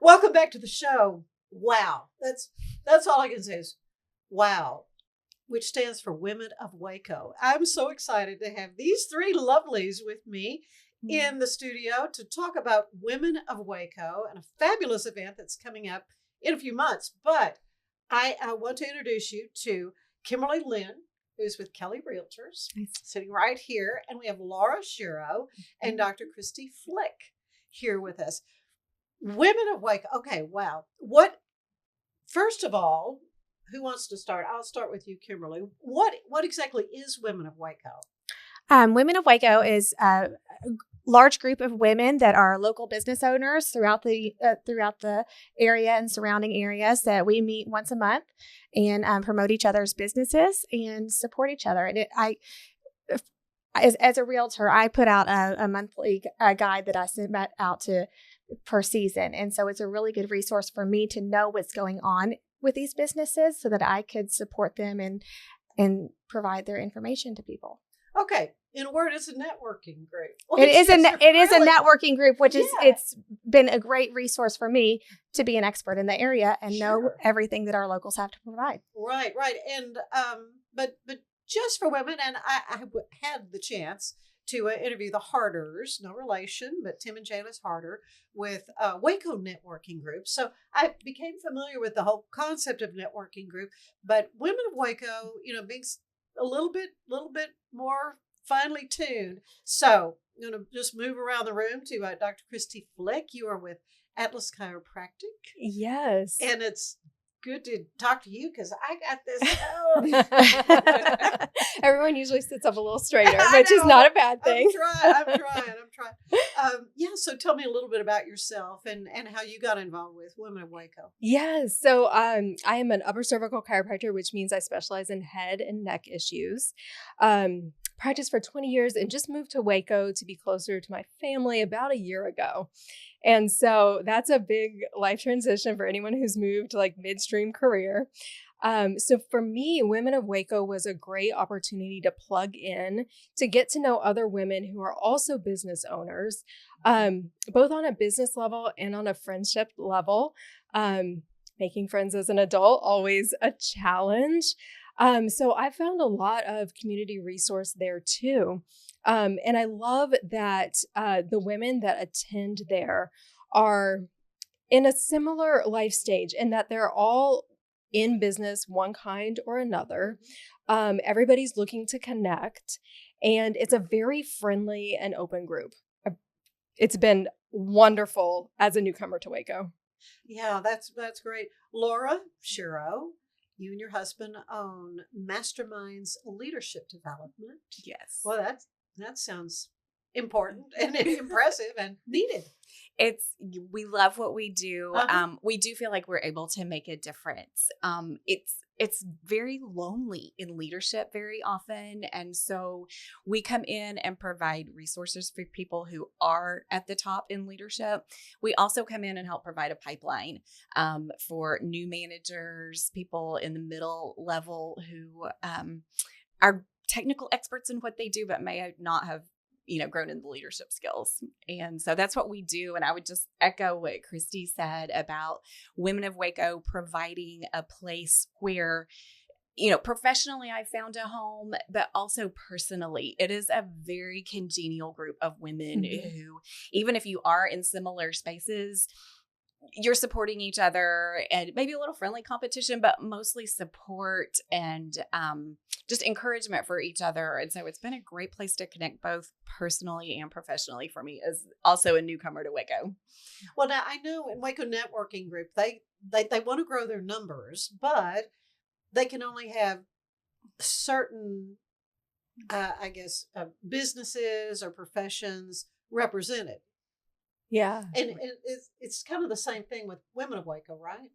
Welcome back to the show. Wow. That's all I can say is wow, which stands for Women of Waco. I'm so excited to have these three lovelies with me in the studio to talk about Women of Waco and a fabulous event that's coming up in a few months. But I want to introduce you to Kimberly Lynn, who's with Kelly Realtors, sitting right here. And we have Laura Shero and Dr. Christy Flick here with us. Women of Waco. Okay, wow. First of all, who wants to start? I'll start with you, Kimberly. What exactly is Women of Waco? Women of Waco is a large group of women that are local business owners throughout the area and surrounding areas that we meet once a month and promote each other's businesses and support each other. And as a realtor, I put out a monthly guide that I send out to per season. And so it's a really good resource for me to know what's going on with these businesses so that I could support them and provide their information to people. Okay. In a word, it's a networking group. It is a networking group, which is, it's been a great resource for me to be an expert in the area and know everything that our locals have to provide. Right. And, but just for women, and I had the chance to interview the Harders, no relation, but Tim and Janice Harder with Waco Networking Group. So I became familiar with the whole concept of networking group, but Women of Waco, being a little bit more finely tuned. So I'm going to just move around the room to Dr. Christy Flick. You are with Atlas Chiropractic. Yes. And it's good to talk to you because I got this. Everyone usually sits up a little straighter, which is not a bad thing. I'm trying. So tell me a little bit about yourself and how you got involved with Women of Waco. Yes. So I am an upper cervical chiropractor, which means I specialize in head and neck issues. Practiced for 20 years and just moved to Waco to be closer to my family about a year ago. And so that's a big life transition for anyone who's moved like midstream career. So for me, Women of Waco was a great opportunity to plug in, to get to know other women who are also business owners, both on a business level and on a friendship level. Making friends as an adult, always a challenge. So I found a lot of community resource there too. And I love that the women that attend there are in a similar life stage and that they're all in business one kind or another. Everybody's looking to connect, and it's a very friendly and open group. It's been wonderful as a newcomer to Waco. Yeah, that's great. Laura Shero, you and your husband own Masterminds Leadership Development. Yes. Well, that sounds important and impressive and needed. We love what we do. Uh-huh. We do feel like we're able to make a difference. It's very lonely in leadership very often. And so we come in and provide resources for people who are at the top in leadership. We also come in and help provide a pipeline for new managers, people in the middle level who are technical experts in what they do, but may not have grown in the leadership skills. And so that's what we do. And I would just echo what Christy said about Women of Waco providing a place where, professionally I found a home, but also personally, it is a very congenial group of women who, even if you are in similar spaces, you're supporting each other and maybe a little friendly competition, but mostly support and just encouragement for each other. And so it's been a great place to connect both personally and professionally for me as also a newcomer to Waco. Well, now I know in Waco Networking Group, they want to grow their numbers, but they can only have certain, businesses or professions represented. Yeah. And it's kind of the same thing with Women of Waco, right?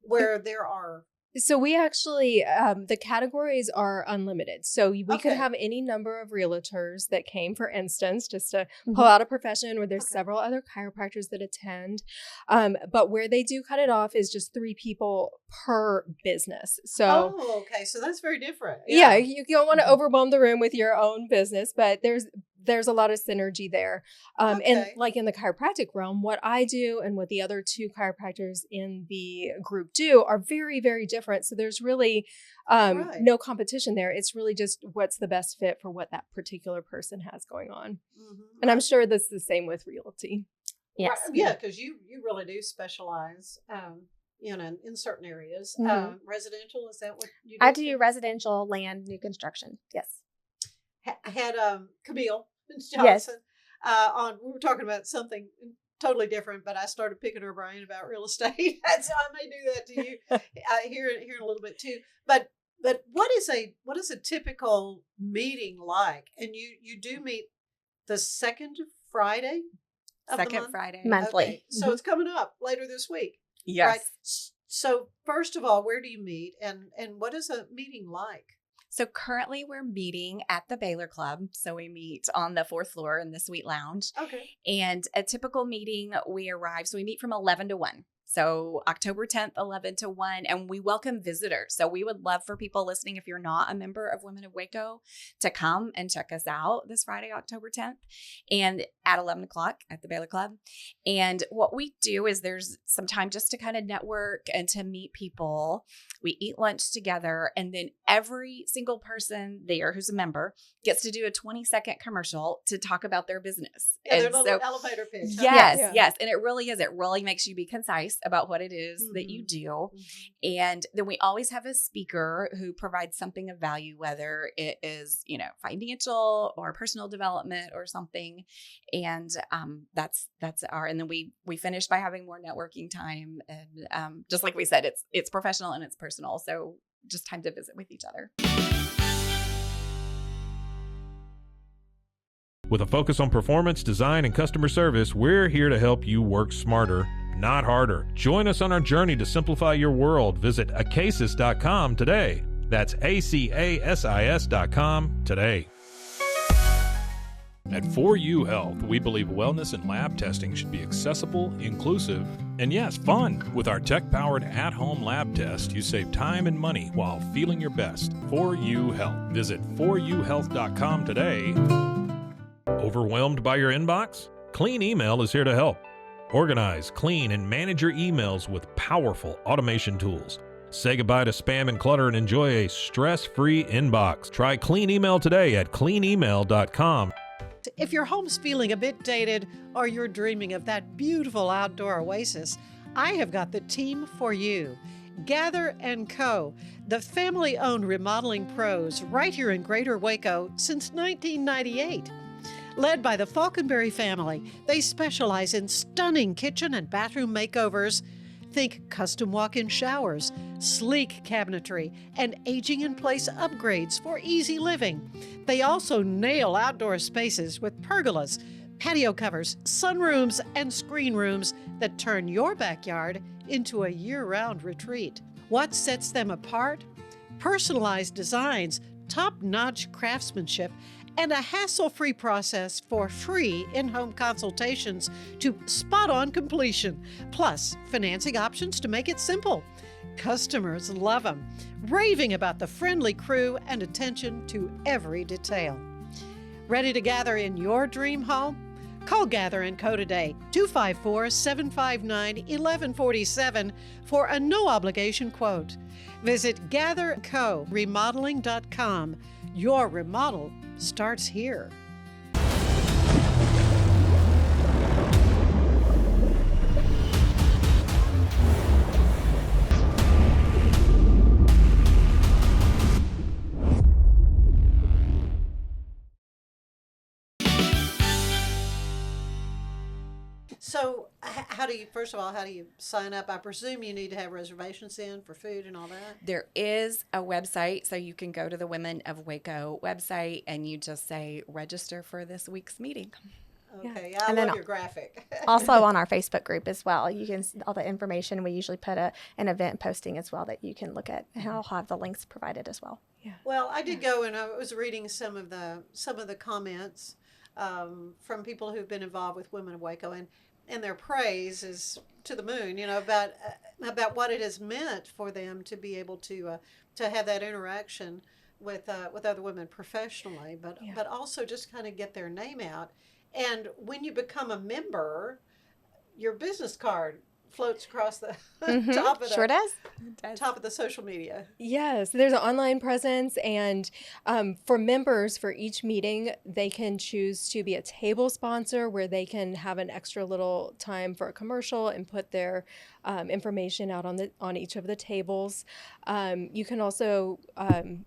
Where there are... So we actually, the categories are unlimited. So we could have any number of realtors that came, for instance, just to pull out a profession where there's several other chiropractors that attend. But where they do cut it off is just 3 people per business. So, okay. So that's very different. Yeah, you don't want to overwhelm the room with your own business, but there's a lot of synergy there. And Okay. like in the chiropractic realm, what I do and what the other two chiropractors in the group do are very, very different. So there's really Right. no competition there. It's really just what's the best fit for what that particular person has going on. And I'm sure this is the same with realty. Yes. Right. Yeah, because you really do specialize, in certain areas. Mhm. Residential, is that what you do? I do residential land, new construction. Yes. I had Camille Yes. Johnson on. We were talking about something totally different, but I started picking her brain about real estate, and so I may do that to you here in a little bit too. But what is a typical meeting like? And you do meet the second Friday of the Second month? Friday. Monthly. Okay, so it's coming up later this week. Yes. Right. So first of all, where do you meet, and what is a meeting like? So currently we're meeting at the Baylor Club. So we meet on the 4th floor in the Suite Lounge. Okay. And a typical meeting, we arrive. So we meet from 11 to 1. So October 10th, 11 to 1. And we welcome visitors. So we would love for people listening, if you're not a member of Women of Waco, to come and check us out this Friday, October 10th, and at 11 o'clock at the Baylor Club. And what we do is there's some time just to kind of network and to meet people. We eat lunch together. And then every single person there who's a member gets to do a 20-second commercial to talk about their business. Yeah, their And little elevator pitch. huh? Yes, Yeah. yes. And it really makes you be concise about what it is that you do. Mhm. And then we always have a speaker who provides something of value, whether it is, financial or personal development or something. And that's and then we finish by having more networking time. And just like we said, it's professional and it's personal. So just time to visit with each other. With a focus on performance, design, and customer service, we're here to help you work smarter, not harder. Join us on our journey to simplify your world. Visit acasis.com today. That's ACASIS.com today. At 4U Health, we believe wellness and lab testing should be accessible, inclusive, and yes, fun. With our tech-powered at-home lab test, you save time and money while feeling your best. 4U Health. Visit 4uhealth.com today. Overwhelmed by your inbox? Clean Email is here to help. Organize, clean, and manage your emails with powerful automation tools. Say goodbye to spam and clutter and enjoy a stress-free inbox. Try Clean Email today at cleanemail.com. If your home's feeling a bit dated or you're dreaming of that beautiful outdoor oasis, I have got the team for you. Gather & Co., the family-owned remodeling pros right here in Greater Waco since 1998. Led by the Falconberry family, they specialize in stunning kitchen and bathroom makeovers. Think custom walk-in showers, sleek cabinetry, and aging-in-place upgrades for easy living. They also nail outdoor spaces with pergolas, patio covers, sunrooms, and screen rooms that turn your backyard into a year-round retreat. What sets them apart? Personalized designs, top-notch craftsmanship, and a hassle-free process for free in-home consultations to spot-on completion, plus financing options to make it simple. Customers love them, raving about the friendly crew and attention to every detail. Ready to gather in your dream home? Call Gather & Co. today, 254-759-1147 for a no-obligation quote. Visit GatherCoRemodeling.com. Your remodel starts here. So, how do you sign up? I presume you need to have reservations in for food and all that. There is a website, so you can go to the Women of Waco website and you just say register for this week's meeting. Okay, And I then love your graphic. Also on our Facebook group as well. You can all the information. We usually put an event posting as well that you can look at, and I'll have the links provided as well. Yeah. Well, I did go and I was reading some of the comments from people who've been involved with Women of Waco, and their praise is to the moon. About what it has meant for them to be able to have that interaction with other women professionally, but also just kind of get their name out. And when you become a member, your business card floats across the top of the Sure does. top of the social media. Yes, there's an online presence, and for members, for each meeting, they can choose to be a table sponsor where they can have an extra little time for a commercial and put their information out on each of the tables. You can also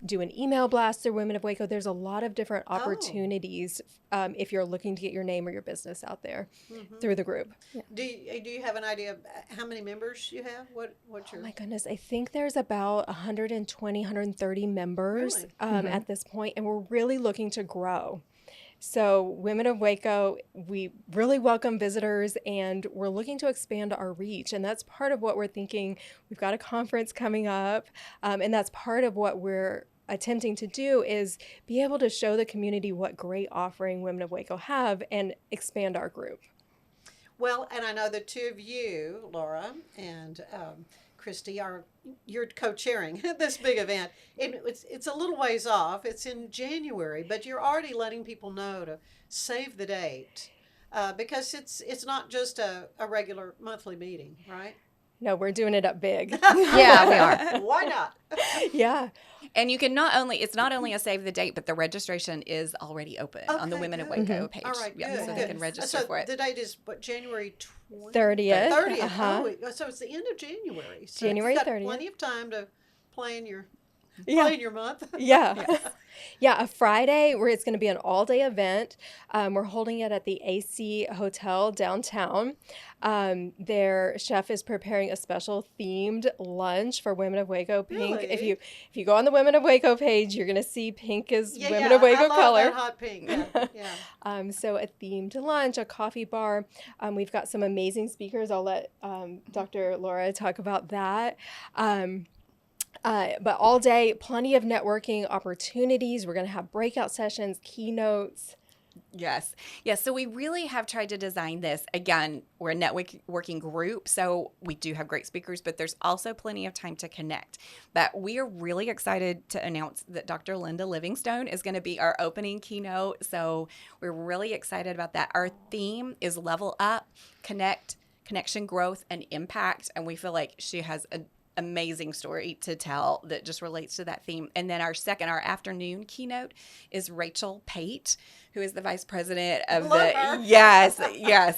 do an email blast through Women of Waco. There's a lot of different opportunities if you're looking to get your name or your business out there through the group. Yeah. Do you have an idea of how many members you have? What's your? Oh my goodness, I think there's about 120, 130 members Really? at this point, and we're really looking to grow. So Women of Waco, we really welcome visitors, and we're looking to expand our reach. And that's part of what we're thinking. We've got a conference coming up, and that's part of what we're attempting to do is be able to show the community what great offering Women of Waco have and expand our group. Well, and I know the two of you, Laura and Christy, you're co-chairing this big event. It's a little ways off. It's in January, but you're already letting people know to save the date because it's not just a regular monthly meeting, right? No, we're doing it up big. Yeah, we are. Why not? Yeah. And you can it's not only a save the date, but the registration is already open on the Okay, Women of good. Waco page. All right, Yeah, good. so they good. can register So for it. the date is what, January 30th. 30th. Uh-huh. Oh, so it's the end of January. So January you've got 30th. plenty of time to plan your month. Yeah. Yeah, a Friday where it's going to be an all-day event. We're holding it at the AC Hotel downtown. Their chef is preparing a special themed lunch for Women of Waco Pink. Really? If you go on the Women of Waco page, you're going to see pink is Yeah, Women of Waco I love color. that hot pink. Yeah. So a themed lunch, a coffee bar. We've got some amazing speakers. I'll let Dr. Laura talk about that. But all day, plenty of networking opportunities. We're going to have breakout sessions, keynotes. Yes. Yes. So we really have tried to design this. Again, we're a networking group, so we do have great speakers, but there's also plenty of time to connect. But we are really excited to announce that Dr. Linda Livingstone is going to be our opening keynote. So we're really excited about that. Our theme is Level Up, Connect, Connection, Growth, and Impact. And we feel like she has an amazing story to tell that just relates to that theme. And then our afternoon keynote is Rachel Pate, who is the vice president of her. Yes.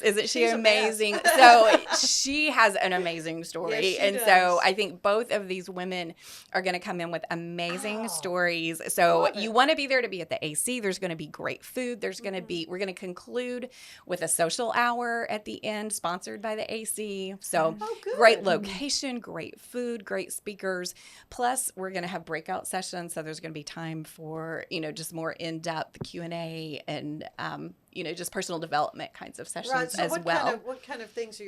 Isn't she She's amazing? So she has an amazing story. Yes, she and does. so I think both of these women are going to come in with amazing stories. So Love it. you want to be there to be at the AC. There's going to be great food. There's going to be, we're going to conclude with a social hour at the end, sponsored by the AC. So good. great location, great food, great speakers. Plus, we're going to have breakout sessions. So there's going to be time for, just more in-depth Q&A and, just personal development kinds of sessions Right. So as what well. what kind of things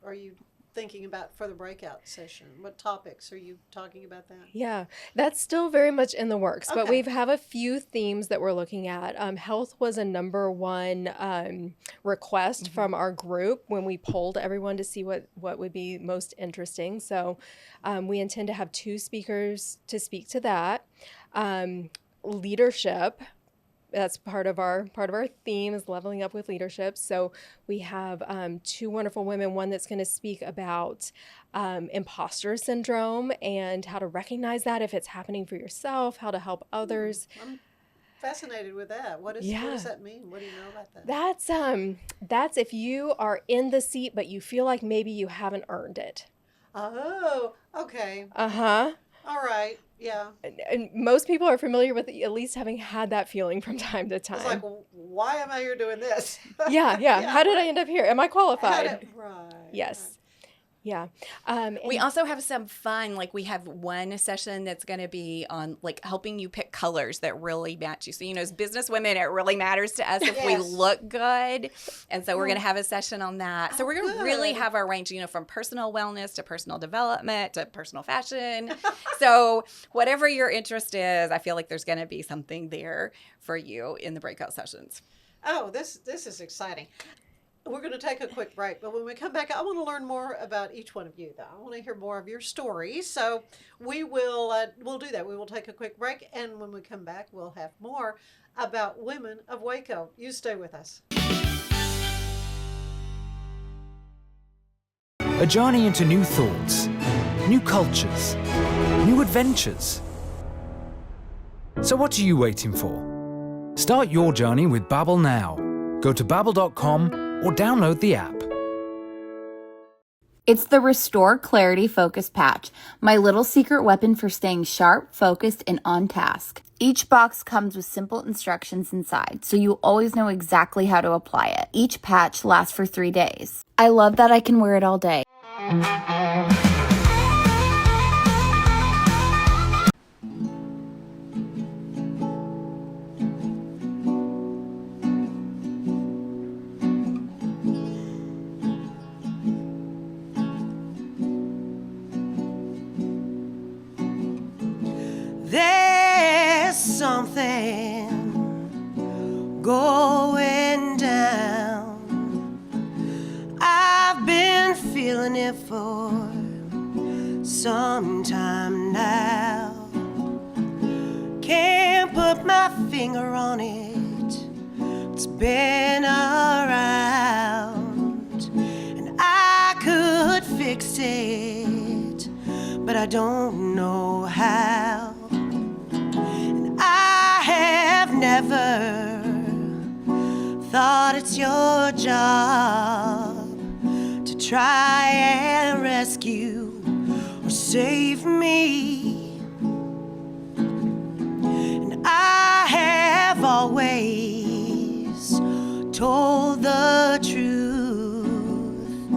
are you thinking about for the breakout session? What topics are you talking about that? Yeah, that's still very much in the works, but Okay. we have a few themes that we're looking at. Health was a number one request from our group when we polled everyone to see what would be most interesting. So we intend to have 2 speakers to speak to that. Leadership. That's part of our theme is leveling up with leadership. So we have 2 wonderful women, one that's going to speak about imposter syndrome and how to recognize that if it's happening for yourself, how to help others. I'm fascinated with that. What does that mean? What do you know about that? That's if you are in the seat, but you feel like maybe you haven't earned it. Oh, okay. Uh-huh. All right. Yeah. And most people are familiar with at least having had that feeling from time to time. It's like, why am I here doing this? Yeah. How did I end up here? Am I qualified? Right. Yes. Yeah. We also have some fun, like we have one session that's going to be on like helping you pick colors that really match you. So, as business women, it really matters to us if we Yes. look good. And so we're going to have a session on that. So we're going to really good. have our range, from personal wellness to personal development to personal fashion. So whatever your interest is, I feel like there's going to be something there for you in the breakout sessions. Oh, this is exciting. we're going to take a quick break, but when we come back, I want to learn more about each one of you, though. I want to hear more of your stories. So we'll do that. We will take a quick break, and when we come back, we'll have more about Women of Waco. You stay with us. A journey into new thoughts, new cultures, new adventures. So what are you waiting for? Start your journey with Babbel now. Go to babbel.com or download the app. It's the Restore Clarity Focus Patch, my little secret weapon for staying sharp, focused, and on task. Each box comes with simple instructions inside, so you always know exactly how to apply it. Each patch lasts for 3 days. I love that I can wear it all day. There's something going down. I've been feeling it for some time now. Can't put my finger on it. It's been around, and I could fix it, but I don't know how. I have never thought it's your job to try and rescue or save me. And I have always told the truth,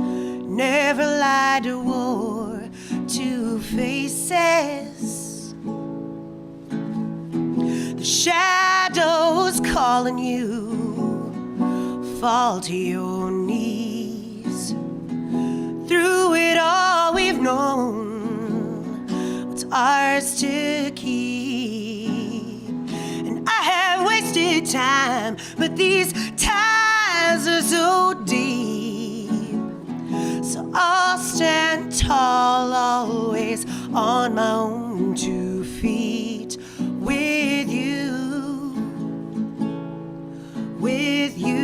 never lied or wore two faces. The shadows calling you, fall to your knees. Through it all we've known what's ours to keep. And I have wasted time, but these ties are so deep. So I'll stand tall, always on my own 2 feet. With you, with you.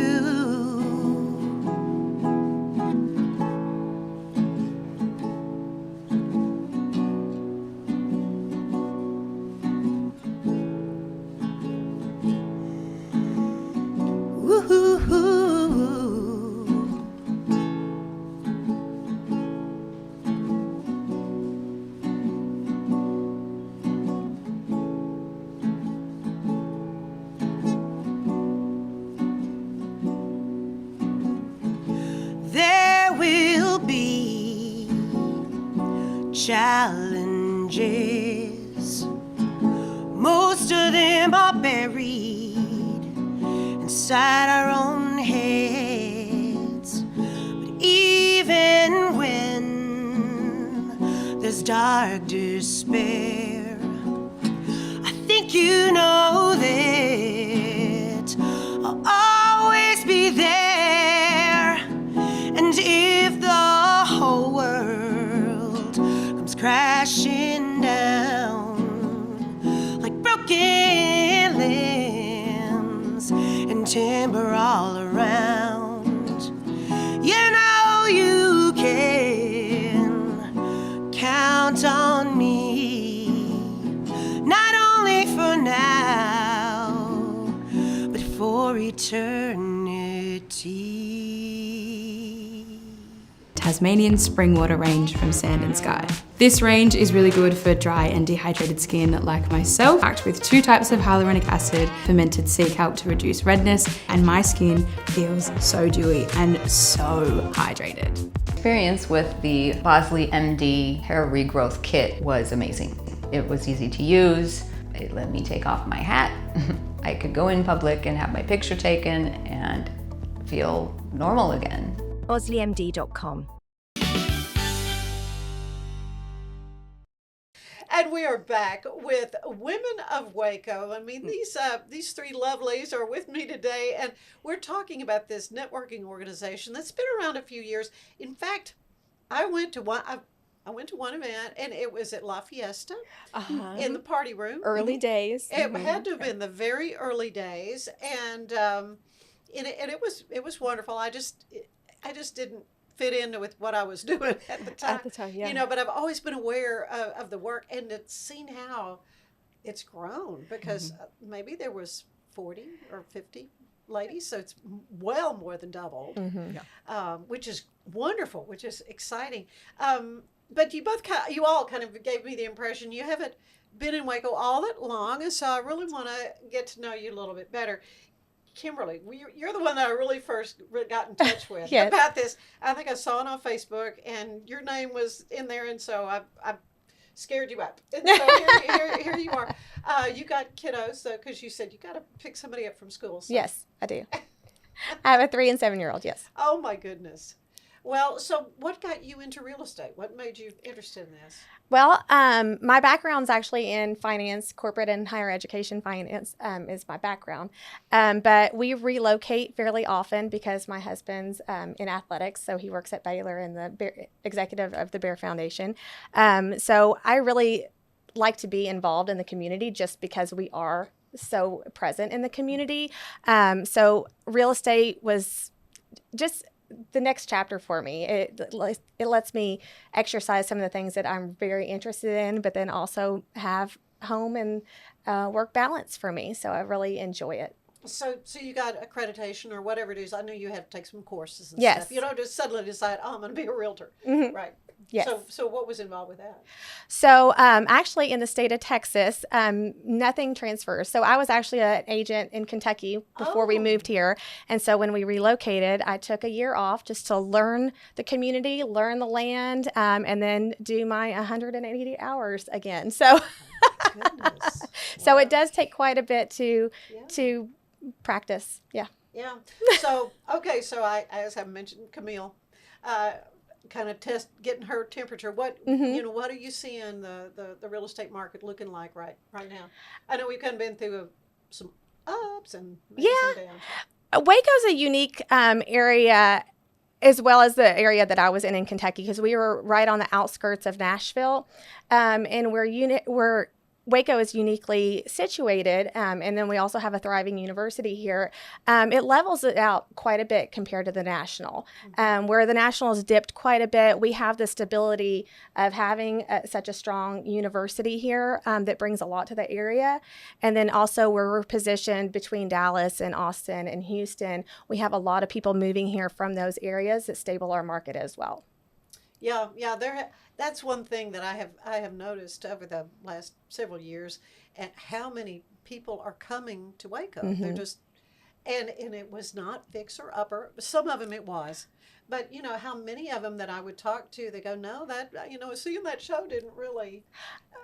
Woo-hoo-hoo. Challenges, most of them are buried inside our own heads. But even when there's dark despair, I think you know that I'll always be there. And if the whole world crashing down like broken limbs and timber all around, you know you can count on me, not only for now, but for eternity. Tasmanian spring water range from Sand and Sky. This range is really good for dry and dehydrated skin like myself, packed with 2 types of hyaluronic acid, fermented sea kelp to reduce redness, and my skin feels so dewy and so hydrated. Experience with the Bosley MD hair regrowth kit was amazing. It was easy to use. It let me take off my hat. I could go in public and have my picture taken and feel normal again. BosleyMD.com. And we are back with Women of Waco. I mean, these three lovelies are with me today, and we're talking about this networking organization that's been around a few years. In fact, I went to one event, and it was at La Fiesta in the party room. Early days. It had to have been the very early days, and it was wonderful. I just didn't fit into with what I was doing at the time. Yeah. But I've always been aware of the work, and it's seen how it's grown, because maybe there was 40 or 50 ladies, so it's well more than doubled, which is wonderful, which is exciting. But you all kind of gave me the impression you haven't been in Waco all that long, and so I really want to get to know you a little bit better. Kimberly, you're the one that I really first got in touch with about this. I think I saw it on Facebook, and your name was in there, and so I scared you up. And so here you are. You got kiddos, so because you said you got to pick somebody up from school. So. Yes, I do. I have a 3- and 7-year-old. Yes. Oh my goodness. Well, so what got you into real estate? What made you interested in this? Well, my background's actually in finance, corporate and higher education finance is my background. But we relocate fairly often because my husband's in athletics, so he works at Baylor and the executive of the Bear Foundation. So I really like to be involved in the community just because we are so present in the community. So real estate was just the next chapter for me. It lets me exercise some of the things that I'm very interested in, but then also have home and work balance for me. So I really enjoy it. So you got accreditation or whatever it is. I know you had to take some courses and Yes. stuff. You don't just suddenly decide, I'm going to be a realtor. Mm-hmm. Right. Yes. So what was involved with that? So actually in the state of Texas, nothing transfers. So I was actually an agent in Kentucky before we moved here. And so when we relocated, I took a year off just to learn the community, learn the land, and then do my 180 hours again. So, Goodness. So Wow. it does take quite a bit to practice. Yeah. Yeah. So, okay. So as I mentioned, Camille, kind of getting her temperature. What, what are you seeing the real estate market looking like right now? I know we've kind of been through some ups and maybe some downs. Waco's a unique area, as well as the area that I was in Kentucky, because we were right on the outskirts of Nashville, and we're Waco is uniquely situated, and then we also have a thriving university here. It levels it out quite a bit compared to the national. Where the national has dipped quite a bit, we have the stability of having such a strong university here that brings a lot to the area. And then also where we're positioned between Dallas and Austin and Houston, we have a lot of people moving here from those areas that stable our market as well. Yeah. That's one thing that I have noticed over the last several years, and how many people are coming to Waco. Mm-hmm. They're just, and it was not fixer upper. Some of them it was, but how many of them that I would talk to, they go, no, that seeing that show didn't really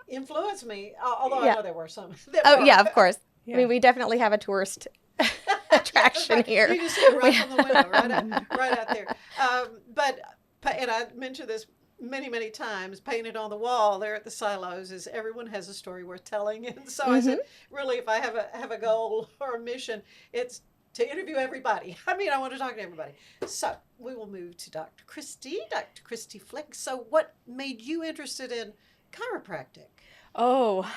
influence me. Although I know there were some. Yeah, of course. Yeah. I mean, we definitely have a tourist attraction here. You can see it right from the window, right out there. And I mentioned this many times, painted on the wall there at the silos is everyone has a story worth telling. And so I said, really, if I have a goal or a mission, it's to interview everybody. I mean, I want to talk to everybody. So we will move to Dr. Christy Flick. So what made you interested in chiropractic? Oh,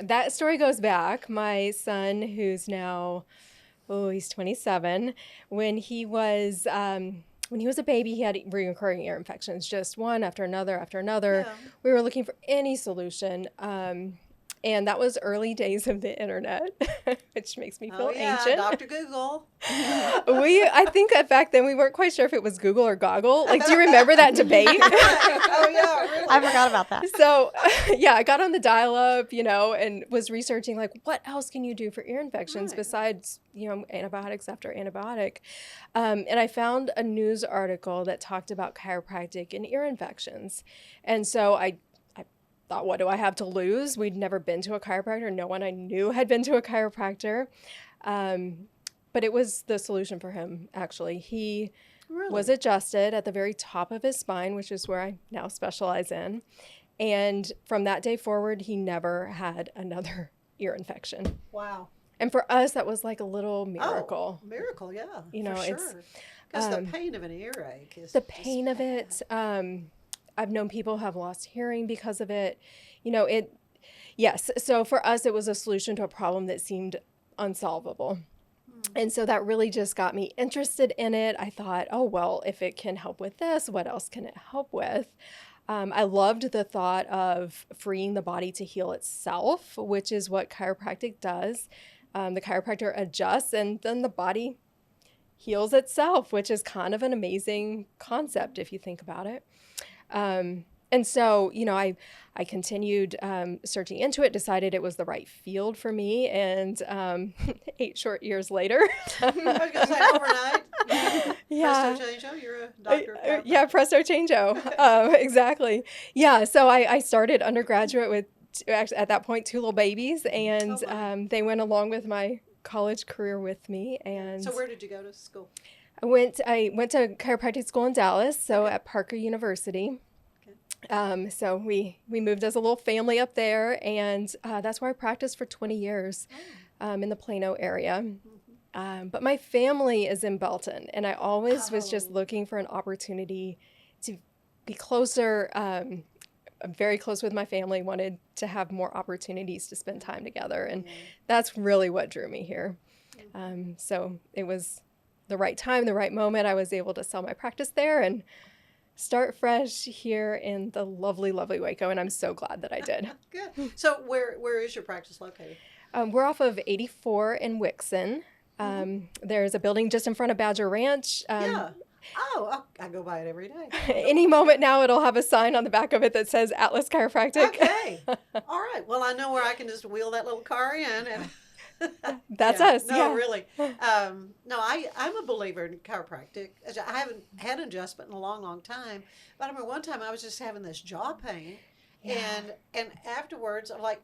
that story goes back. My son, who's now, he's 27, when he was a baby, he had recurring ear infections, just one after another after another. Yeah. We were looking for any solution. And that was early days of the internet, which makes me feel ancient. Dr. Google. I think that back then we weren't quite sure if it was Google or Goggle. Like, do you remember that debate? Oh, yeah, really. I forgot about that. So, I got on the dial-up, and was researching, like, what else can you do for ear infections besides, antibiotics after antibiotic? And I found a news article that talked about chiropractic and ear infections. And so I thought, what do I have to lose? We'd never been to a chiropractor. No one I knew had been to a chiropractor. But it was the solution for him, actually. He was adjusted at the very top of his spine, which is where I now specialize in. And from that day forward, he never had another ear infection. Wow. And for us, that was like a little miracle. Oh, miracle, yeah. You know, for it's sure. Because the pain of an earache is the pain of it. I've known people have lost hearing because of it. You know, yes. So for us, it was a solution to a problem that seemed unsolvable. And so that really just got me interested in it. I thought, oh, well, if it can help with this, what else can it help with? I loved the thought of freeing the body to heal itself, which is what chiropractic does. The chiropractor adjusts and then the body heals itself, which is kind of an amazing concept if you think about it. And so, you know, I continued searching into it, decided it was the right field for me, and 8 short years later. I was going to say overnight. Yeah. Presto changeo, you're a doctor of chiropractic. Yeah, presto changeo. Exactly. Yeah, so I started undergraduate with, actually at that point, 2 little babies, and they went along with my college career with me. And so where did you go to school? I went to chiropractic school in Dallas, so at Parker University. So we moved as a little family up there, and that's where I practiced for 20 years in the Plano area. But my family is in Belton, and I always was just looking for an opportunity to be closer. I'm very close with my family, wanted to have more opportunities to spend time together, and that's really what drew me here. So it was the right time, the right moment. I was able to sell my practice there and start fresh here in the lovely, lovely Waco, and I'm so glad that I did. Good. So where is your practice located? We're off of 84 in Wixon. There's a building just in front of Badger Ranch. Yeah. Oh, I go by it every day. Any moment now, it'll have a sign on the back of it that says Atlas Chiropractic. Okay. All right. Well, I know where I can just wheel that little car in and... That's us. No, yeah. really. No, I'm a believer in chiropractic. I haven't had an adjustment in a long, long time. But I remember one time I was just having this jaw pain, and afterwards I'm like,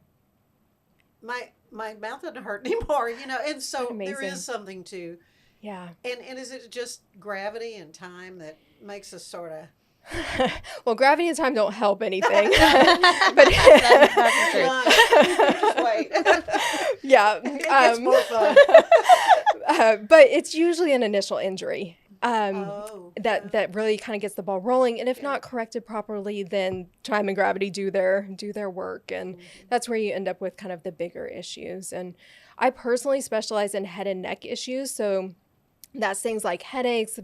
my mouth doesn't hurt anymore, you know. And so Amazing. there is something to. Yeah. And is it just gravity and time that makes us sort of? Well, gravity and time don't help anything. But that's true. Just wait. Yeah. It gets more fun. But it's usually an initial injury that really kind of gets the ball rolling. And if not corrected properly, then time and gravity do their work. And that's where you end up with kind of the bigger issues. And I personally specialize in head and neck issues. So that's things like headaches,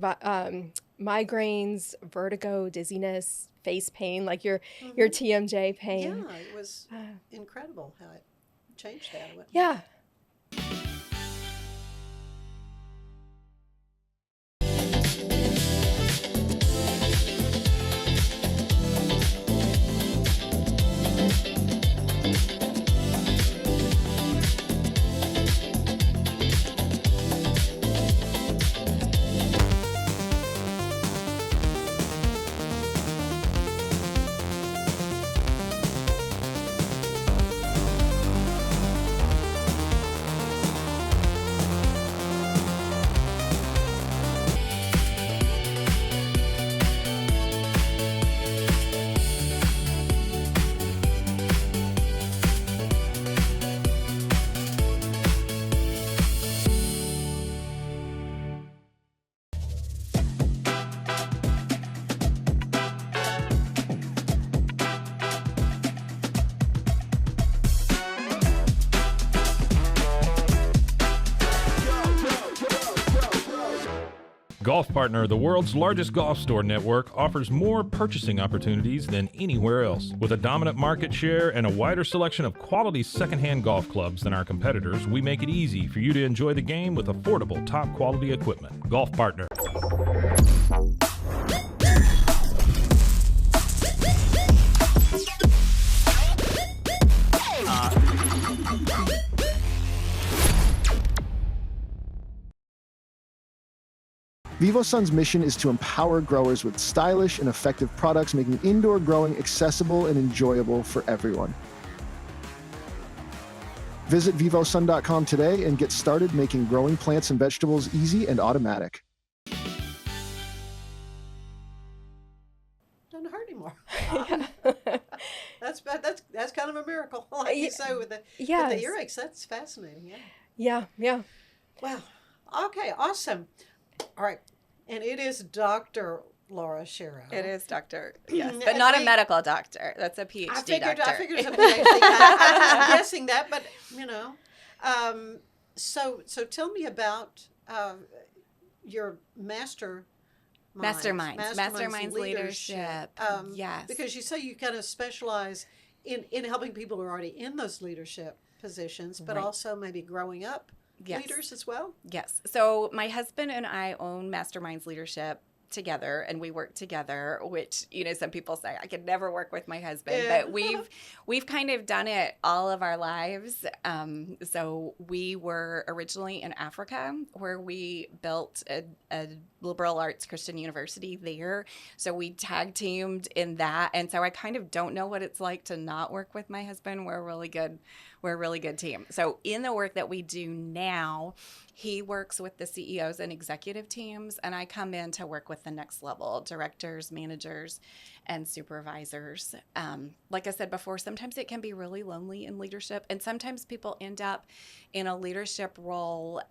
migraines, vertigo, dizziness, face pain, like your TMJ pain. Yeah, it was incredible how it changed that. Yeah. Golf Partner, the world's largest golf store network, offers more purchasing opportunities than anywhere else. With a dominant market share and a wider selection of quality secondhand golf clubs than our competitors, we make it easy for you to enjoy the game with affordable, top-quality equipment. Golf Partner. VivoSun's mission is to empower growers with stylish and effective products, making indoor growing accessible and enjoyable for everyone. Visit vivosun.com today and get started making growing plants and vegetables easy and automatic. Doesn't hurt anymore. kind of a miracle, like you say with the earaches. That's fascinating. Yeah. Wow. Okay, awesome. All right. And it is Dr. Laura Shero. It is doctor, yes, but not a medical doctor. That's a PhD doctor. I figured it's a PhD. I'm guessing that, but so tell me about your masterminds leadership. Yes, because you say you kind of specialize in helping people who are already in those leadership positions, but also maybe growing up leaders as well. Yes. So my husband and I own Masterminds Leadership together, and we work together, which, some people say I could never work with my husband, but we've kind of done it all of our lives. So we were originally in Africa, where we built a liberal arts Christian university there. So we tag teamed in that. And so I kind of don't know what it's like to not work with my husband. We're a really good team. So in the work that we do now, he works with the CEOs and executive teams, and I come in to work with the next level, directors, managers, and supervisors. Like I said before, sometimes it can be really lonely in leadership, and sometimes people end up in a leadership role.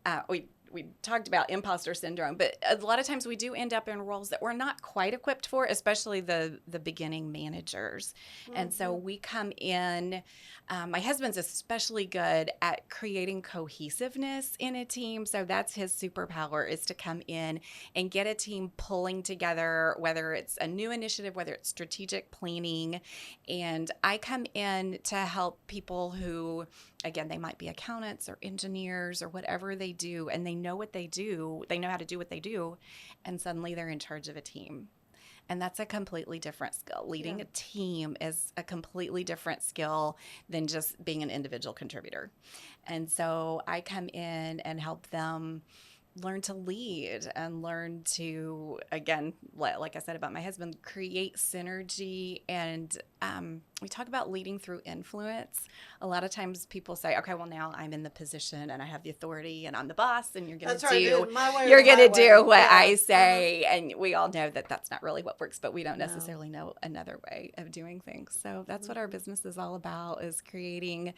We talked about imposter syndrome, but a lot of times we do end up in roles that we're not quite equipped for, especially the beginning managers. Mm-hmm. And so we come in, my husband's especially good at creating cohesiveness in a team. So that's his superpower, is to come in and get a team pulling together, whether it's a new initiative, whether it's strategic planning. And I come in to help people who, again, they might be accountants or engineers or whatever they do, and they know what they do. They know how to do what they do, and suddenly they're in charge of a team. And that's a completely different skill. Leading a team is a completely different skill than just being an individual contributor. And so I come in and help them learn to lead and learn to, again, like I said about my husband, create synergy. And we talk about leading through influence. A lot of times people say, okay, well, now I'm in the position and I have the authority and I'm the boss, and you're going to do what I say. And we all know that that's not really what works, but we don't necessarily know another way of doing things. So that's what our business is all about, is creating,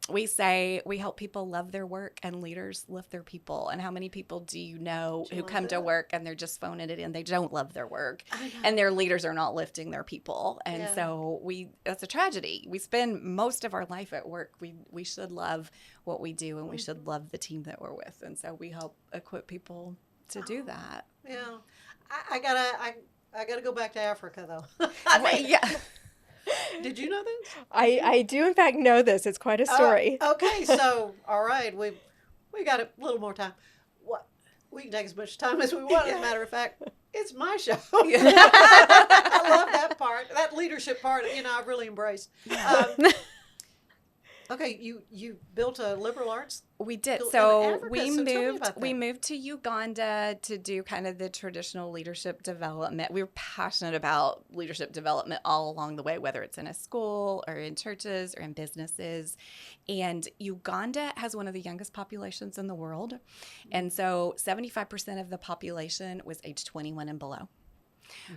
we say we help people love their work and leaders lift their people. And how many people do you know who come to work and they're just phoning it in? They don't love their work, and their leaders are not lifting their people. And so that's a tragedy. We spend most of our life at work. We should love what we do, and we should love the team that we're with. And so we help equip people to do that. Yeah. I gotta go back to Africa though. Did you know this? I do in fact know this. It's quite a story. Okay, so all right, we got a little more time. We can take as much time as we want. As a matter of fact, it's my show. I love that part, that leadership part. I've really embraced. Okay, you built a liberal arts. We did. So we moved to Uganda to do kind of the traditional leadership development. We were passionate about leadership development all along the way, whether it's in a school or in churches or in businesses. And Uganda has one of the youngest populations in the world. And so 75% of the population was age 21 and below.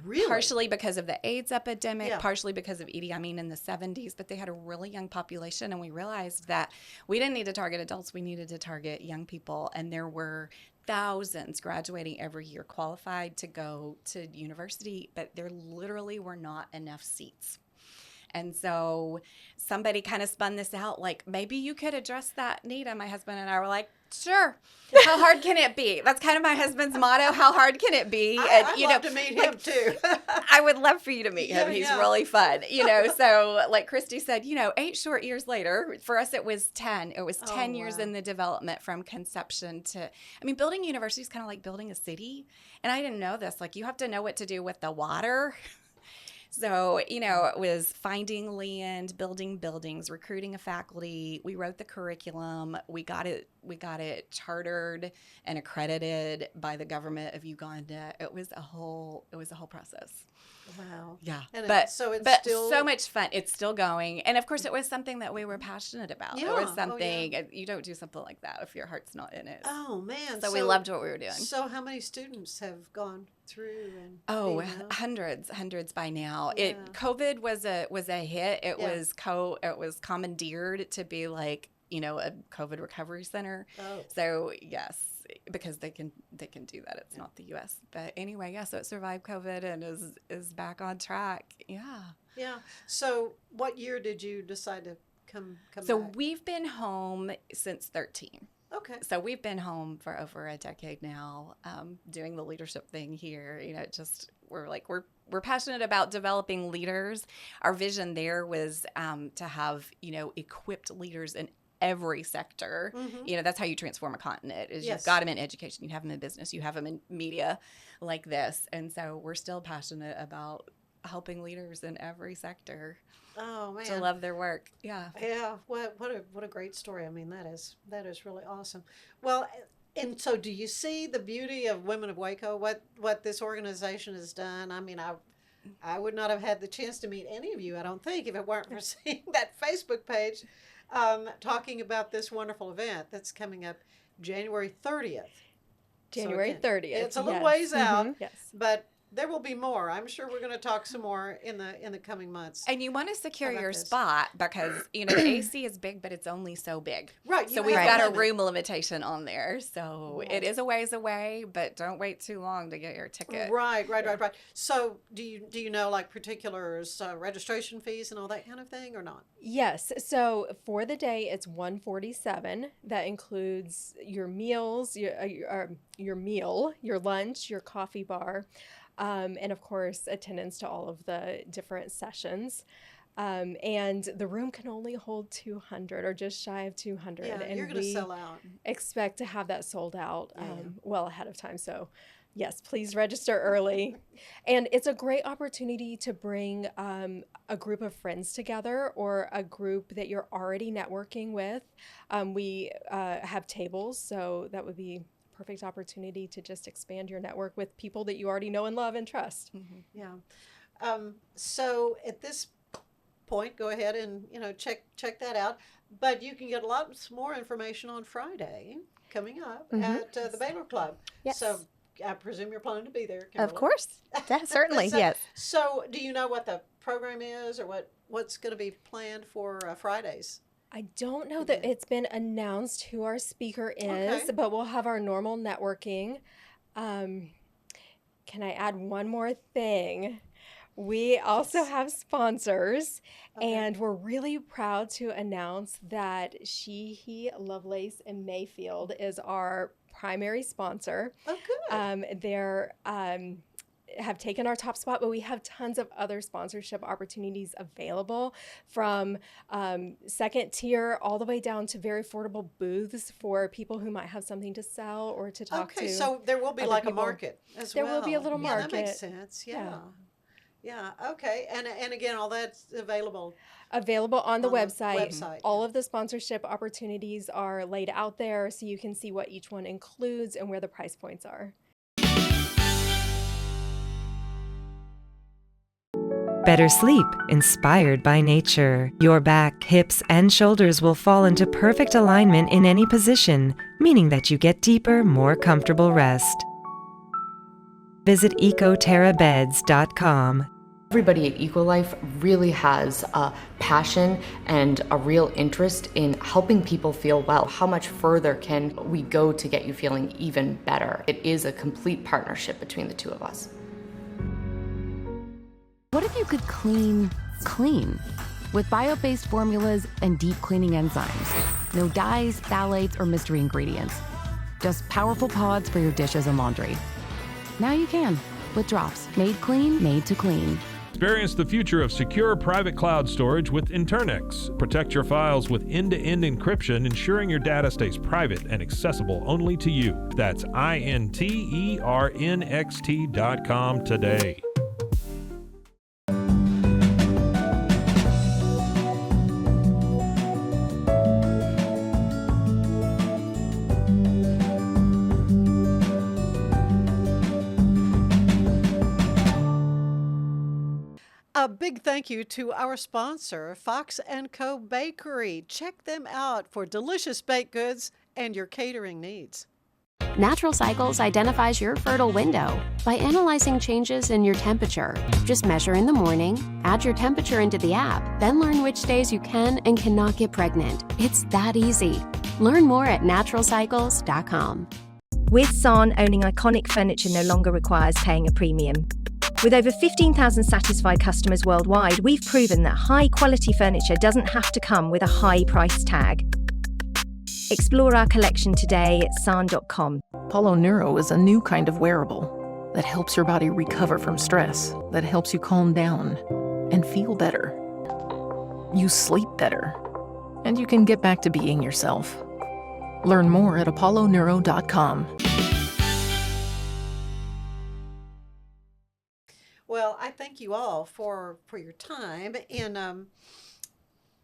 Really? Partially because of the AIDS epidemic, partially because of Idi Amin in the 70s, but they had a really young population, and we realized that we didn't need to target adults, we needed to target young people, and there were thousands graduating every year qualified to go to university, but there literally were not enough seats. And so somebody kind of spun this out, like, maybe you could address that need. And my husband and I were like, sure. How hard can it be? That's kind of my husband's motto. How hard can it be? I'd love to meet him too. I would love for you to meet him. He's really fun. So like Christy said, 8 short years later, for us it was 10. It was 10 years in the development from conception to, building university is kind of like building a city. And I didn't know this. Like, you have to know what to do with the water. So, it was finding land, building buildings, recruiting a faculty. We wrote the curriculum. We got it chartered and accredited by the government of Uganda. It was a whole process. Wow. Yeah. And but so it's but still so much fun. It's still going. And of course it was something that we were passionate about. Yeah. It was Oh, something yeah. You don't do something like that if your heart's not in it. Oh man. So we loved what we were doing. So how many students have gone through and Oh, you know? hundreds by now. Yeah. COVID was a hit. It Yeah. was commandeered to be like, you know, a COVID recovery center. Oh. So yes, because they can do that. It's not the U.S. But anyway, yeah. So it survived COVID and is back on track. Yeah. Yeah. So what year did you decide to come So back? we've been home since 13. Okay. So we've been home for over a decade now, doing the leadership thing here. You know, we're passionate about developing leaders. Our vision there was to have, you know, equipped leaders in every sector. Mhm. You know, that's how you transform a continent. Is Yes. You've got them in education, you have them in business, you have them in media, like this. And so we're still passionate about helping leaders in every sector Oh man. to love their work. Yeah. Yeah, what a great story. I mean, that is really awesome. Well, and so do you see the beauty of Women of Waco? What this organization has done? I mean, I would not have had the chance to meet any of you, I don't think, if it weren't for seeing that Facebook page talking about this wonderful event that's coming up January 30th. January 30th. It's a little yes. ways out, Yes. but there will be more. I'm sure we're going to talk some more in the coming months. And you want to secure about your this? spot because, you know, the AC is big, but it's only so big. Right. So you we've have got a limit. room limitation on there. So Right. it is a ways away, but don't wait too long to get your ticket. Right. So do you know like particulars, registration fees and all that kind of thing or not? Yes. So for the day, it's $147. That includes your meals, your meal, your lunch, your coffee bar, and of course, attendance to all of the different sessions. And the room can only hold 200 or just shy of 200. Yeah, and you're going to we sell out. expect to have that sold out Yeah. well ahead of time. So yes, please register early. And it's a great opportunity to bring a group of friends together or a group that you're already networking with. We have tables, so that would be perfect opportunity to just expand your network with people that you already know and love and trust. Mm-hmm. Yeah. So at this point, go ahead and check that out. But you can get lots more information on Friday coming up at the Baylor Club. Yes. So I presume you're planning to be there, Of Kimberly. course. Certainly, So- yes. So do you know what the program is or what's going to be planned for Fridays? I don't know that it's been announced who our speaker is, Okay. but we'll have our normal networking. Can I add one more thing? We also have sponsors, Okay. and we're really proud to announce that She, He, Lovelace, and Mayfield is our primary sponsor. Oh, good. They're have taken our top spot, but we have tons of other sponsorship opportunities available from second tier all the way down to very affordable booths for people who might have something to sell or to talk to. Okay, so there will be other like a people. market as There well. will be a little Yeah, that makes market. sense. Yeah. Okay. And again, all that's available. Available on the On the website. website. All of the sponsorship opportunities are laid out there so you can see what each one includes and where the price points are. Better sleep, inspired by nature. Your back, hips, and shoulders will fall into perfect alignment in any position, meaning that you get deeper, more comfortable rest. Visit ecoterrabeds.com. Everybody at EcoLife really has a passion and a real interest in helping people feel well. How much further can we go to get you feeling even better? It is a complete partnership between the two of us. What if you could clean clean? With bio-based formulas and deep cleaning enzymes. No dyes, phthalates, or mystery ingredients. Just powerful pods for your dishes and laundry. Now you can, with drops. Made clean, made to clean. Experience the future of secure private cloud storage with Internix. Protect your files with end-to-end encryption, ensuring your data stays private and accessible only to you. That's INTERNXT.com today. big thank you to our sponsor, Fox & Co. Bakery. Check them out for delicious baked goods and your catering needs. Natural Cycles identifies your fertile window by analyzing changes in your temperature. Just measure in the morning, add your temperature into the app, then learn which days you can and cannot get pregnant. It's that easy. Learn more at naturalcycles.com. With San, owning iconic furniture no longer requires paying a premium. With over 15,000 satisfied customers worldwide, we've proven that high-quality furniture doesn't have to come with a high price tag. Explore our collection today at san.com. Apollo Neuro is a new kind of wearable that helps your body recover from stress, that helps you calm down and feel better. You sleep better, and you can get back to being yourself. Learn more at apolloneuro.com. Well, I thank you all for your time and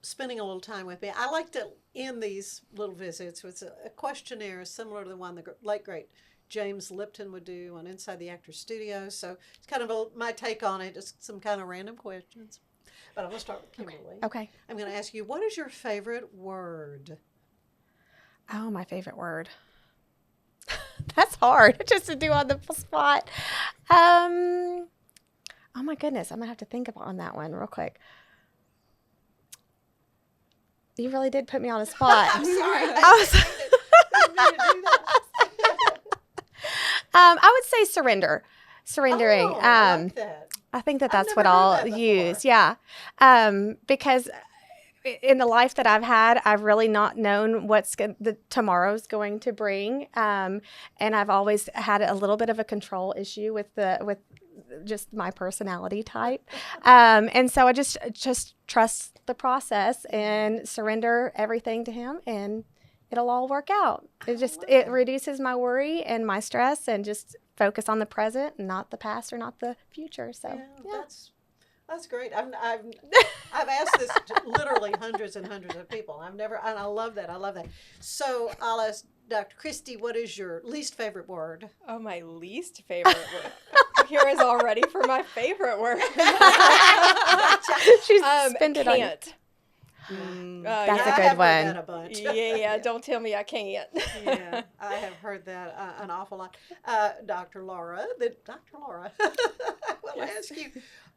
spending a little time with me. I like to end these little visits with a questionnaire similar to the one the late, great James Lipton would do on Inside the Actors Studio. So it's kind of my take on it, just some kind of random questions. But I'm going to start with Kimberly. Okay. I'm going to ask you, what is your favorite word? Oh, my favorite word. That's hard just to do on the spot. Oh, my goodness. I'm going to have to think on that one real quick. You really did put me on a spot. I'm sorry. I would say surrender. Surrendering. Oh, I like that. I think that's what I'll use. Yeah. Because in the life that I've had, I've really not known what tomorrow's going to bring. And I've always had a little bit of a control issue with just my personality type. And so I just trust the process and surrender everything to him, and it'll all work out. It reduces my worry and my stress, and just focus on the present and not the past or not the future. So yeah. That's great. I've asked this to literally hundreds and hundreds of people. And I love that. I love that. So I'll ask Dr. Christy, what is your least favorite word? Oh, my least favorite word. Here is already for my favorite word. She's spent it on you. That's a good one. That a bunch. Yeah. Don't tell me I can't. Yeah, I have heard that an awful lot. Dr. Laura, I will ask you,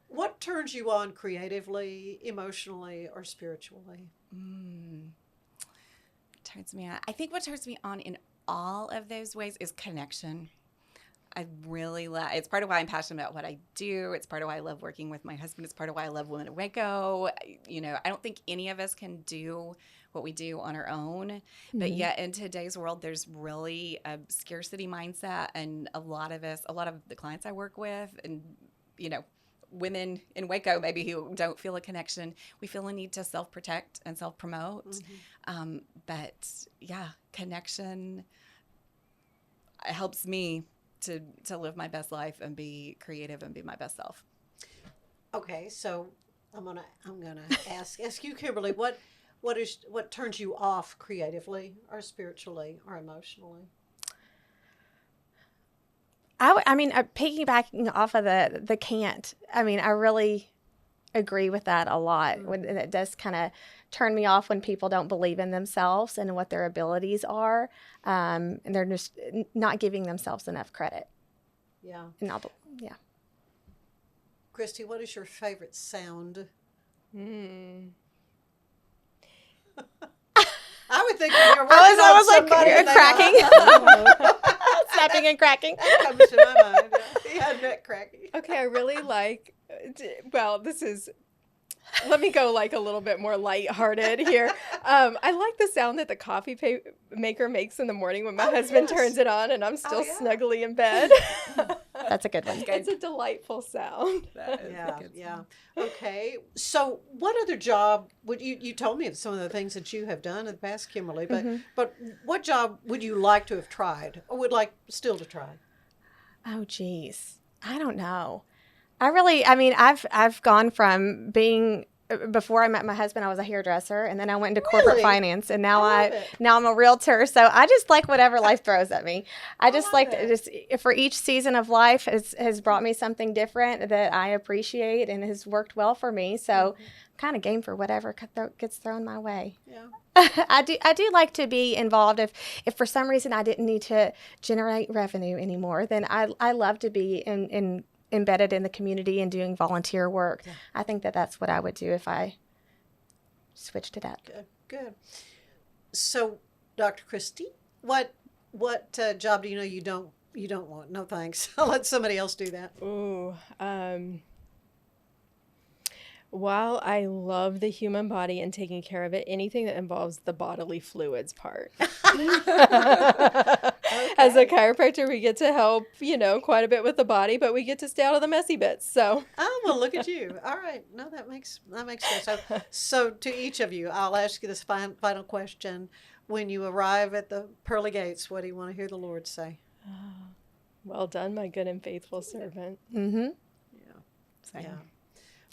what turns you on creatively, emotionally, or spiritually? Turns me on. I think what turns me on in all of those ways is connection. I really love. It's part of why I'm passionate about what I do. It's part of why I love working with my husband. It's part of why I love Women of Waco. I don't think any of us can do what we do on our own. But yet in today's world, there's really a scarcity mindset, and a lot of the clients I work with, and women in Waco maybe who don't feel a connection, we feel a need to self-protect and self-promote. But yeah, connection helps me to live my best life and be creative and be my best self. Okay, so I'm gonna ask you, Kimberly, what turns you off creatively or spiritually or emotionally? Piggybacking off of the can't. I really agree with that a lot. It does kind of turn me off when people don't believe in themselves and what their abilities are, and they're just not giving themselves enough credit. Yeah. Yeah. Christy, what is your favorite sound? I would think you're working on somebody like cracking. Snapping and cracking. That comes to my mind. Yeah, nut cracking. Okay, I really like, let me go like a little bit more lighthearted here. I like the sound that the coffee maker makes in the morning when my husband turns it on and I'm still snuggly in bed. That's a good one. It's a delightful sound. Yeah. Okay. So what other job would you told me some of the things that you have done in the past, Kimberly, but what job would you like to have tried or would like still to try? Oh, geez. I don't know. I've gone from being before I met my husband, I was a hairdresser, and then I went into Really? corporate finance, and now I'm a realtor. So I just like whatever life throws at me. I just like to just, for each season of life has brought me something different that I appreciate and has worked well for me. So kind of game for whatever gets thrown my way. Yeah. I do like to be involved. If for some reason I didn't need to generate revenue anymore, then I love to be embedded in the community and doing volunteer work. Yeah. I think that's what I would do if I switched it up. Good. So, Dr. Christy, what job do you know you don't want? No thanks. I'll let somebody else do that. Ooh, while I love the human body and taking care of it, anything that involves the bodily fluids part. As a chiropractor, we get to help, quite a bit with the body, but we get to stay out of the messy bits. So. Oh, well, look at you. All right. No, that makes sense. So to each of you, I'll ask you this final question. When you arrive at the pearly gates, what do you want to hear the Lord say? Well done, my good and faithful servant. Mm-hmm. Yeah. Same. Yeah.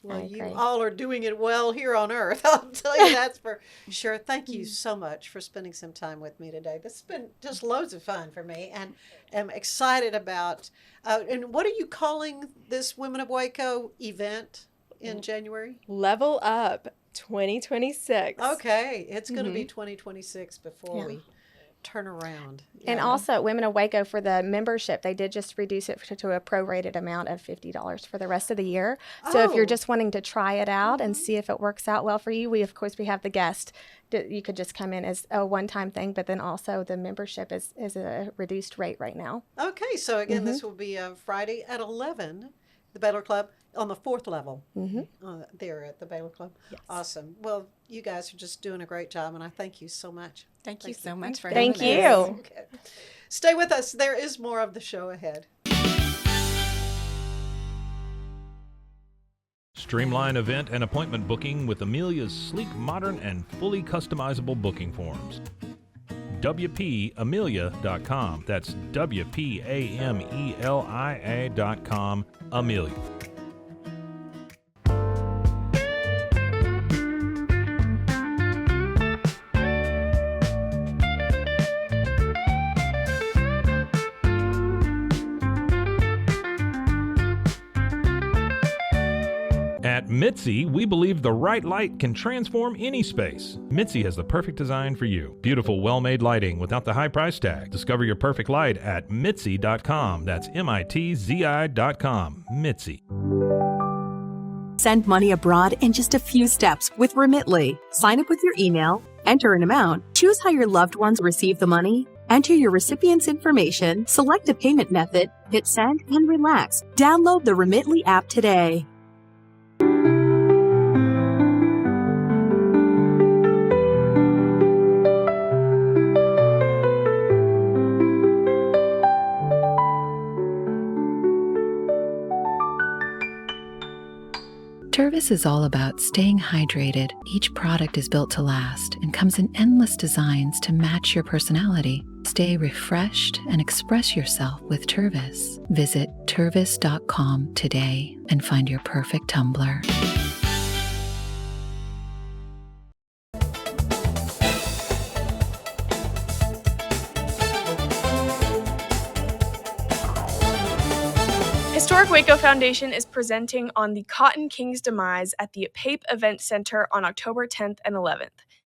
Well, you all are doing it well here on earth. I'll tell you that's for sure. Thank you so much for spending some time with me today. This has been just loads of fun for me, and I'm excited about. And what are you calling this Women of Waco event in January? Level Up 2026. Okay, it's going to be 2026 before we turn around. And also, Women of Waco, for the membership, they did just reduce it to a prorated amount of $50 for the rest of the year. So if you're just wanting to try it out and see if it works out well for you, we have the guest. You could just come in as a one-time thing, but then also the membership is a reduced rate right now. Okay, so again, this will be Friday at 11, the Baylor Club. On the 4th level there at the Baylor Club. Yes. Awesome. Well, you guys are just doing a great job, and I thank you so much. Thank you so much for having us. Thank you. Okay. Stay with us. There is more of the show ahead. Streamline event and appointment booking with Amelia's sleek, modern, and fully customizable booking forms. WPAmelia.com. That's WPAMELIA.com. Amelia. At Mitzi, we believe the right light can transform any space. Mitzi has the perfect design for you. Beautiful, well-made lighting without the high price tag. Discover your perfect light at Mitzi.com. That's MITZI.com. Mitzi. Send money abroad in just a few steps with Remitly. Sign up with your email, enter an amount, choose how your loved ones receive the money, enter your recipient's information, select a payment method, hit send, and relax. Download the Remitly app today. Tervis is all about staying hydrated. Each product is built to last and comes in endless designs to match your personality. Stay refreshed and express yourself with Tervis. Visit tervis.com today and find your perfect tumbler. Historic Waco Foundation is presenting on the Cotton King's demise at the Pape Event Center on October 10th and 11th.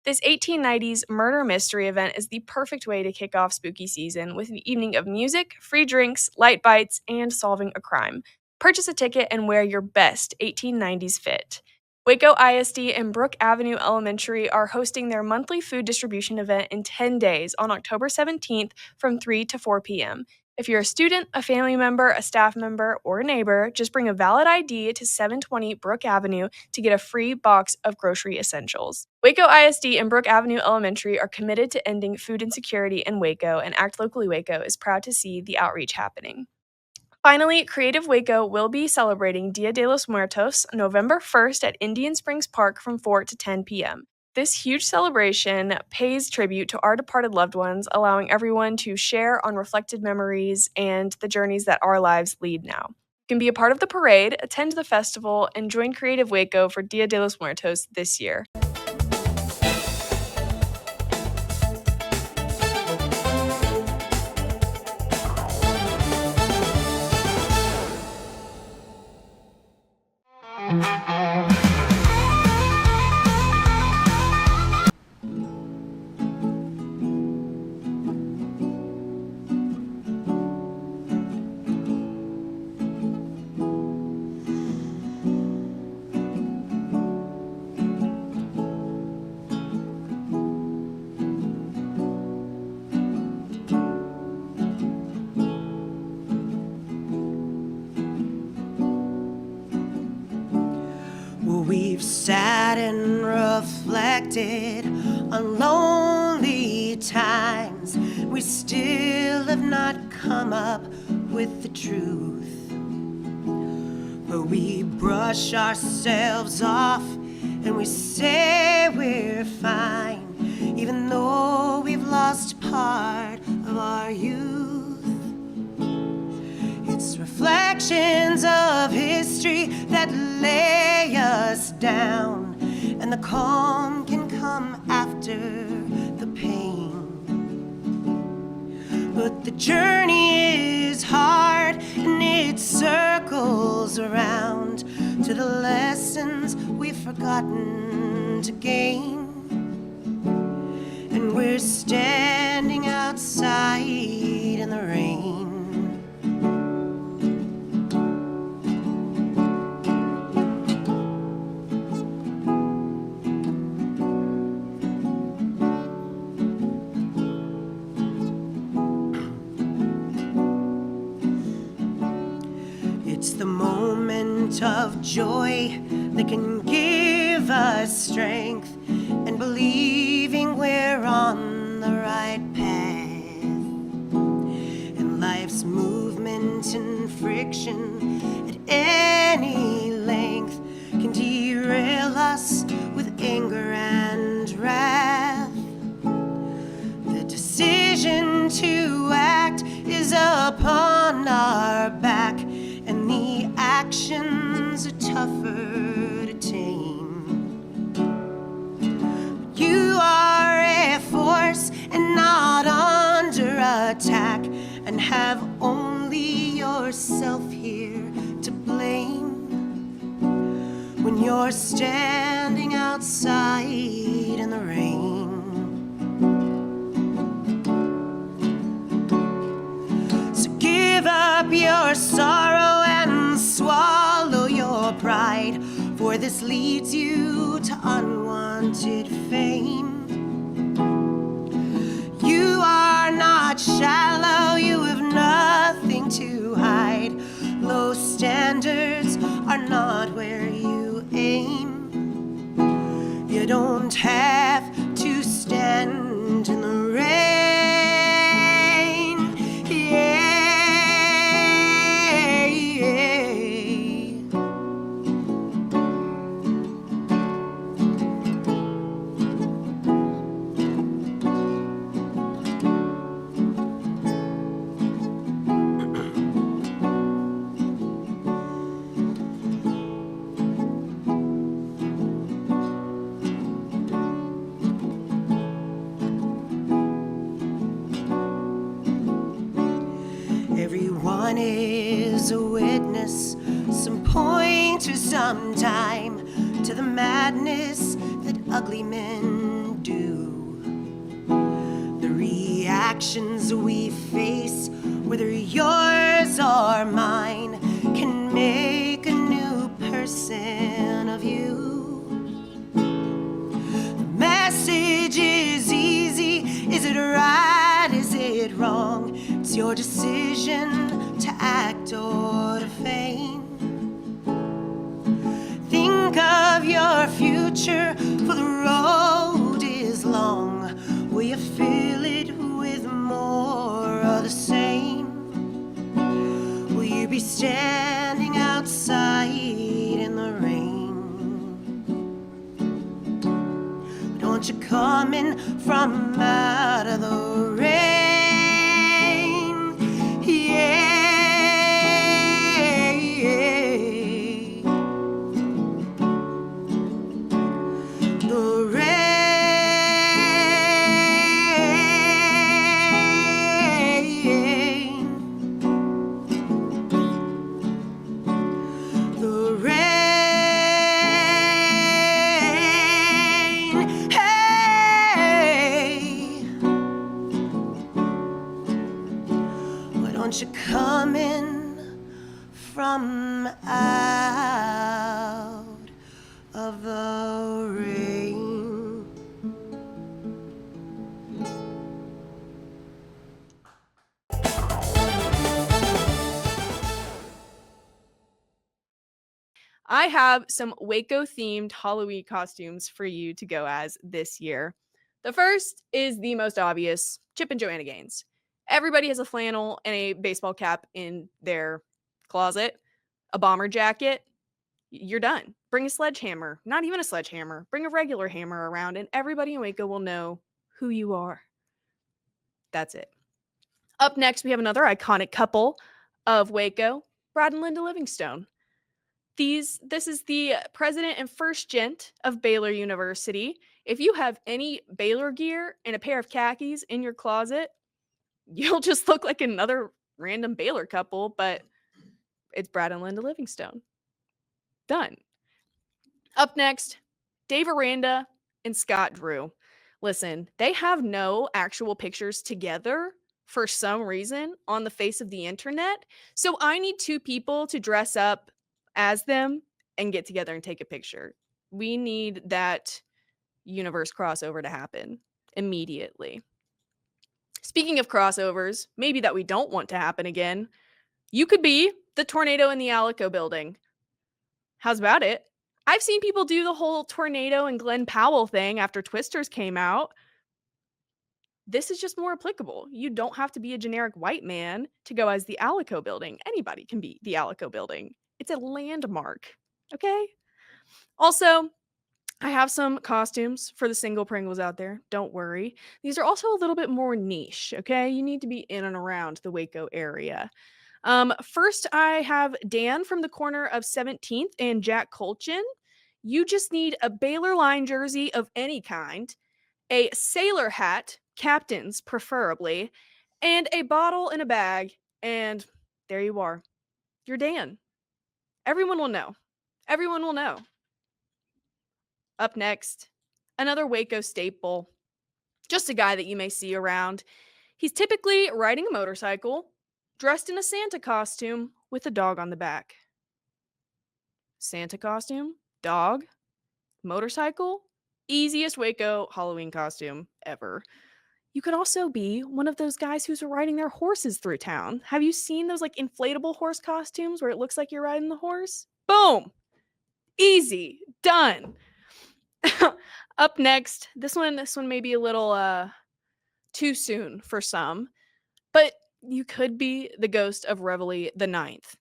This 1890s murder mystery event is the perfect way to kick off spooky season with an evening of music, free drinks, light bites, and solving a crime. Purchase a ticket and wear your best 1890s fit. Waco ISD and Brook Avenue Elementary are hosting their monthly food distribution event in 10 days on October 17th from 3 to 4 p.m. If you're a student, a family member, a staff member, or a neighbor, just bring a valid ID to 720 Brook Avenue to get a free box of grocery essentials. Waco ISD and Brook Avenue Elementary are committed to ending food insecurity in Waco, and Act Locally Waco is proud to see the outreach happening. Finally, Creative Waco will be celebrating Dia de los Muertos November 1st at Indian Springs Park from 4 to 10 p.m. This huge celebration pays tribute to our departed loved ones, allowing everyone to share on reflected memories and the journeys that our lives lead now. You can be a part of the parade, attend the festival, and join Creative Waco for Dia de los Muertos this year. We've sat and reflected on lonely times. We still have not come up with the truth. But we brush ourselves off and we say we're fine, even though we've lost part of our youth. It's reflections of history that lay us down, and the calm can come after the pain. But the journey is hard and it circles around to the lessons we've forgotten to gain. And we're standing outside in the rain. It's the moment of joy that can give us strength and believing we're on the right path. And life's movement and friction at any length can derail us with anger and wrath. The decision to act is upon our back, and the actions are tougher to tame. You are a force and not under attack, and have only yourself here to blame. When you're standing outside in the rain. So give up your sorrow and swallow your pride, for this leads you to unwanted fame. You are not shallow, you have nothing to hide. Low standards are not where you aim. You don't have to stand in the rain. Yeah. Everyone is a witness, some point to some time, to the madness that ugly men do. The reactions we face, whether yours or mine, can make a new person of you. The message is easy. Is it right? Is it wrong? It's your decision to act or to feign. Think of your future, for the road is long. Will you fill it with more of the same? Will you be standing outside in the rain? Don't you come in from out of the rain? Yeah, that you're coming from out of the rain. I have some Waco-themed Halloween costumes for you to go as this year. The first is the most obvious, Chip and Joanna Gaines. Everybody has a flannel and a baseball cap in their closet, a bomber jacket. You're done. Bring a sledgehammer. Not even a sledgehammer. Bring a regular hammer around, and everybody in Waco will know who you are. That's it. Up next, we have another iconic couple of Waco, Brad and Linda Livingstone. This is the president and first gent of Baylor University. If you have any Baylor gear and a pair of khakis in your closet, you'll just look like another random Baylor couple, but it's Brad and Linda Livingstone. Done. Up next, Dave Aranda and Scott Drew. Listen, they have no actual pictures together for some reason on the face of the internet, so I need two people to dress up as them and get together and take a picture. We need that universe crossover to happen immediately. Speaking of crossovers, maybe that we don't want to happen again, you could be the tornado in the Alico building. How's about it? I've seen people do the whole tornado and Glenn Powell thing after Twisters came out. This is just more applicable. You don't have to be a generic white man to go as the Alico building. Anybody can be the Alico building. It's a landmark, okay? Also, I have some costumes for the single Pringles out there. Don't worry. These are also a little bit more niche, okay? You need to be in and around the Waco area. First, I have Dan from the corner of 17th and Jack Colchin. You just need a Baylor line jersey of any kind, a sailor hat, captain's preferably, and a bottle in a bag, and there you are. You're Dan. Everyone will know. Everyone will know. Up next, another Waco staple. Just a guy that you may see around. He's typically riding a motorcycle, dressed in a Santa costume with a dog on the back. Santa costume, dog, motorcycle, easiest Waco Halloween costume ever. You could also be one of those guys who's riding their horses through town. Have you seen those like inflatable horse costumes where it looks like you're riding the horse? Boom! Easy. Done. Up next, this one may be a little too soon for some, but you could be the ghost of Reveille the 9th.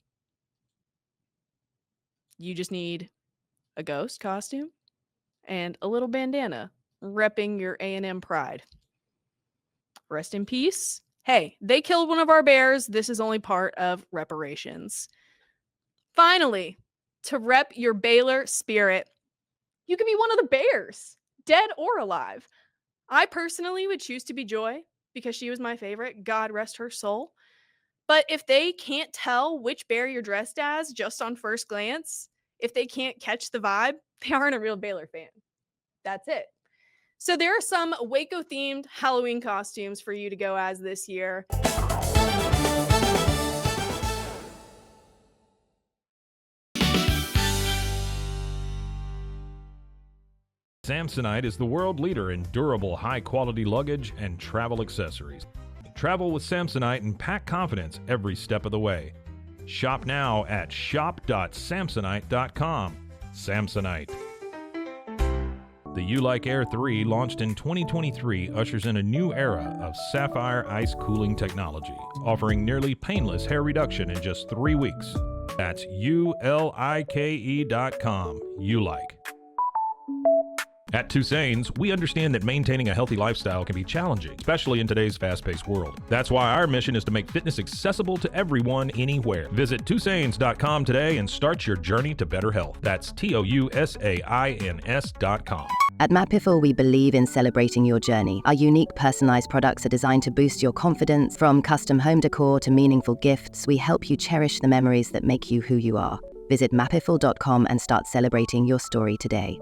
You just need a ghost costume and a little bandana repping your A&M pride. Rest in peace. Hey, they killed one of our bears. This is only part of reparations. Finally, to rep your Baylor spirit, you can be one of the bears, dead or alive. I personally would choose to be Joy because she was my favorite. God rest her soul. But if they can't tell which bear you're dressed as just on first glance, if they can't catch the vibe, they aren't a real Baylor fan. That's it. So there are some Waco-themed Halloween costumes for you to go as this year. Samsonite is the world leader in durable, high-quality luggage and travel accessories. Travel with Samsonite and pack confidence every step of the way. Shop now at shop.samsonite.com. Samsonite. The U-Like Air 3, launched in 2023, ushers in a new era of sapphire ice cooling technology, offering nearly painless hair reduction in just 3 weeks. That's ULIKE.com. U-Like. At Tusain's, we understand that maintaining a healthy lifestyle can be challenging, especially in today's fast-paced world. That's why our mission is to make fitness accessible to everyone, anywhere. Visit Tusains.com today and start your journey to better health. That's TOUSAINS.com. At Mapiful, we believe in celebrating your journey. Our unique personalized products are designed to boost your confidence. From custom home decor to meaningful gifts, we help you cherish the memories that make you who you are. Visit mapiful.com and start celebrating your story today.